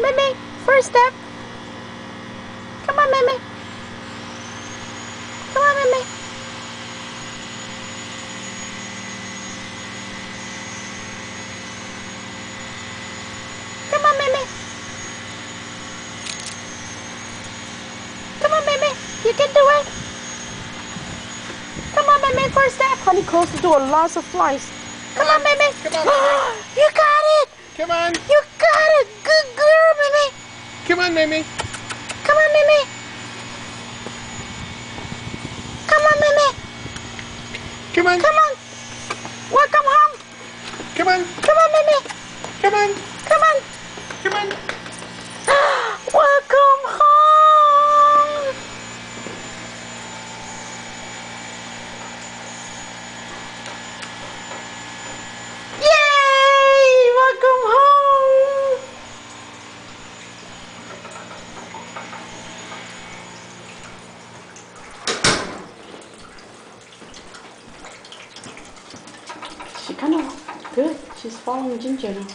Mimi, first step. Come on, Mimi. Come on, Mimi. Come on, Mimi. Come on, Mimi. You can do it. Come on, Mimi, first step. Honey, close the door. Lots of flies. Come on, Mimi. Come on, Mimi. You got it. Come on. You got it. Good girl, Mimi. Come on, Mimi. Come on, Mimi. Come on, Mimi. Come on. Come on. Welcome home. Come on. Come on, Mimi. Come on. Come on. Come on. Welcome home. Yay! Welcome home. She kind of good. She's following Ginger now.